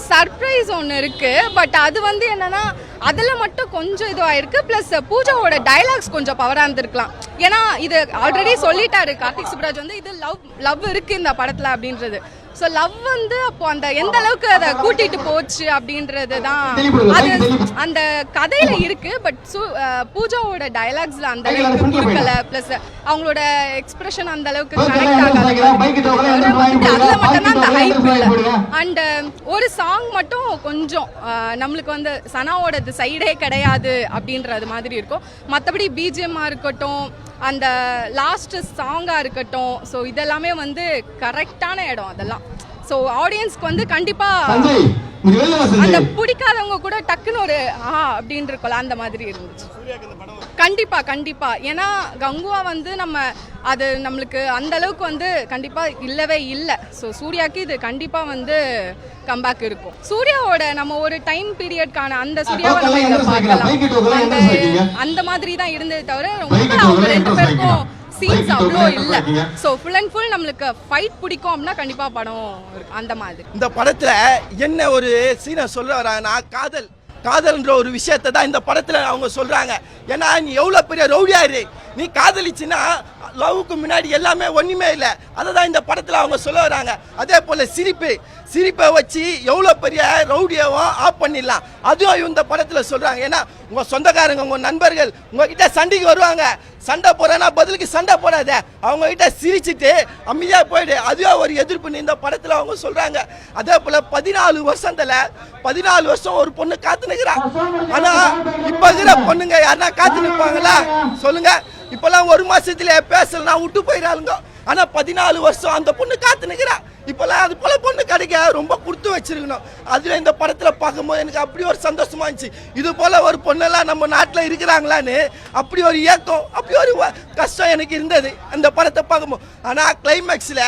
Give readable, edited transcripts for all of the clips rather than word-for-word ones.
Surprise ஒன்று இருக்குது. But அது வந்து என்னென்னா அதில் மட்டும் கொஞ்சம் இதுவாகிருக்கு. ப்ளஸ் பூஜாவோட டைலாக்ஸ் கொஞ்சம் பவராக இருந்திருக்கலாம். ஏன்னா இது ஆல்ரெடி சொல்லிட்டாரு கார்த்திக் சுப்ராஜ் வந்து இது லவ் இருக்குது இந்த படத்தில் அப்படின்றது. ஸோ லவ் வந்து அப்போ அந்த எந்த அளவுக்கு அதை கூட்டிகிட்டு போச்சு அப்படின்றது தான் அது அந்த கதையில் இருக்குது. பட் பூஜாவோட டைலாக்ஸில் அந்த அளவுக்கு கொடுக்கல. ப்ளஸ் அவங்களோட எக்ஸ்பிரஷன் அந்த அளவுக்கு கனெக்ட் ஆகாது. அதில் மட்டும்தான் அந்த ஹைப் இல்லை. அண்ட் ஒரு சாங் மட்டும் கொஞ்சம் நம்மளுக்கு வந்து சனாவோடது சைடே கிடையாது அப்படின்றது மாதிரி இருக்கும். மற்றபடி பிஜிஎம்மாக இருக்கட்டும், அந்த லாஸ்ட் சாங்காக இருக்கட்டும், ஸோ இதெல்லாமே வந்து கரெக்டான இடம் அதெல்லாம். ஸோ ஆடியன்ஸ்க்கு வந்து கண்டிப்பாக அந்த பிடிக்காதவங்க கூட டக்குன்னு ஒரு அப்படின்னு இருக்கல அந்த மாதிரி இருந்துச்சு. கண்டிப்பா ஏன்னா கங்குவா வந்து நம்ம அது நம்மளுக்கு அந்த அளவுக்கு வந்து கண்டிப்பா இல்லவே இல்லை. ஸோ சூர்யாவுக்கு இது கண்டிப்பா வந்து கம்பேக் இருக்கும். சூர்யாவோட நம்ம ஒரு டைம் பீரியட்கான அந்த சூர்யாவை நம்ம பார்க்கலாம். அந்த மாதிரி தான் இருந்தது தவிர ரொம்ப அவங்க ரெண்டு பேருக்கும் சீன்ஸ் அவ்வளோ இல்லை. ஸோ ஃபுல் அண்ட் ஃபுல் நம்மளுக்கு ஃபைட் பிடிக்கும் அப்படின்னா கண்டிப்பாக படம் அந்த மாதிரி. இந்த படத்தில் என்ன ஒரு சீனை சொல்ல வராங்கன்னா காதல்ன்ற ஒரு விஷயத்தை தான் இந்த படத்தில் அவங்க சொல்கிறாங்க. ஏன்னா நீ எவ்வளோ பெரிய ரவுடியாரு, நீ காதலிச்சுன்னா லவ்வுக்கு முன்னாடி எல்லாமே ஒன்றுமே இல்லை. அதை தான் இந்த படத்தில் அவங்க சொல்ல வராங்க. அதே போல் சிரிப்பை வச்சு எவ்வளோ பெரிய ரவுடியாவும் ஆஃப் பண்ணிடலாம், அதுவும் இந்த படத்தில் சொல்கிறாங்க. ஏன்னா உங்கள் சொந்தக்காரங்க உங்கள் நண்பர்கள் உங்ககிட்ட சண்டைக்கு வருவாங்க, சண்டை போடுறேன்னா பதிலுக்கு சண்டை போடாத, அவங்ககிட்ட சிரிச்சுட்டு அமைதியாக போயிடு, அதுவே ஒரு எதிர்ப்புன்னு இந்த படத்தில் அவங்க சொல்கிறாங்க. அதே போல் 14 வருஷம் ஒரு பொண்ணு காத்து நிற்கிறா. ஆனால் இப்போ இருக்கிற பொண்ணுங்க யாருன்னா காத்து நிற்பாங்களா சொல்லுங்க? இப்போல்லாம் ஒரு மாசத்துல பேசலாம் விட்டு போயிடாளுங்க. ஆனால் 14 வருஷம் அந்த பொண்ணு காத்து நிற்கிறா. இப்போல்லாம் அது போல பொண்ணு கிடைக்க ரொம்ப கொடுத்து வச்சிருக்கணும். அதில் இந்த படத்தில் பார்க்கும்போது எனக்கு அப்படி ஒரு சந்தோஷமா இருந்துச்சு. இது போல ஒரு பொண்ணெல்லாம் நம்ம நாட்டில் இருக்கிறாங்களான்னு அப்படி ஒரு ஏக்கம், அப்படி ஒரு கஷ்டம் எனக்கு இருந்தது அந்த படத்தை பார்க்கும்போது. ஆனால் கிளைமேக்ஸில்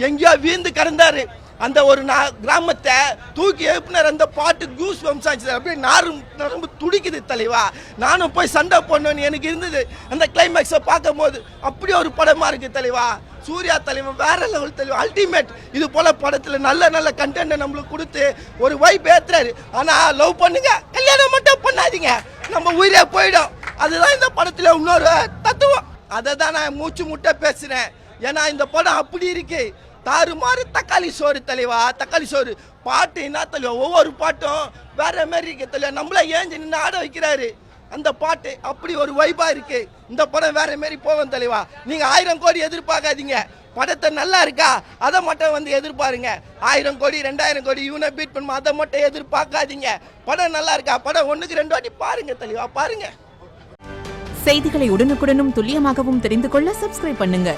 எங்கேயோ வீழ்ந்து கிடந்தாரு. அந்த ஒரு கிராமத்தை தூக்கி எழுப்பினார். அந்த பாட்டு கூஸ் வம்சாச்சு, அப்படியே நரம்பு துடிக்குது தலைவா. நானும் போய் சண்டை போடணும்னு எனக்கு இருந்தது அந்த கிளைமேக்ஸை பார்க்கும் போது. அப்படி ஒரு படமா இருக்கு தலைவா. சூர்யா தலைவன் வேற லெவல் தலைவா, அல்டிமேட். இது போல படத்துல நல்ல கண்டென்ட் நம்மளுக்கு கொடுத்து ஒரு வைப் ஏத்துறாரு. ஆனா லவ் பண்ணுங்க, கல்யாணம் மட்டும் பண்ணாதீங்க, நம்ம உயிரே போயிடும். அதுதான் இந்த படத்துல இன்னொரு தத்துவம். அதை தான் நான் மூச்சு முட்டை பேசுறேன். ஏன்னா இந்த படம் அப்படி இருக்கு, தாறுமாறு தக்காளி சோறு தலைவா. தக்காளி சோறு பாட்டு என்ன தலைவா, ஒவ்வொரு பாட்டும் வேற மாதிரி இருக்கு தலைவா. நம்மள ஏஞ்சி நின்று ஆட வைக்கிறாரு அந்த பாட்டு, அப்படி ஒரு வைபா இருக்கு. இந்த படம் வேற மாதிரி போகும் தலைவா. நீங்க 1000 கோடி எதிர்பார்க்காதீங்க, படத்தை நல்லா இருக்கா அதை மட்டும் வந்து எதிர்பாருங்க. 1000 கோடி 2000 கோடி இவனை பீட் பண்ணுமா அதை மட்டும் எதிர்பார்க்காதீங்க. படம் நல்லா இருக்கா, படம் 1க்கு 2 வாட்டி பாருங்க தலைவா, பாருங்க. செய்திகளை உடனுக்குடனும் துல்லியமாகவும் தெரிந்து கொள்ள சப்ஸ்கிரைப் பண்ணுங்க.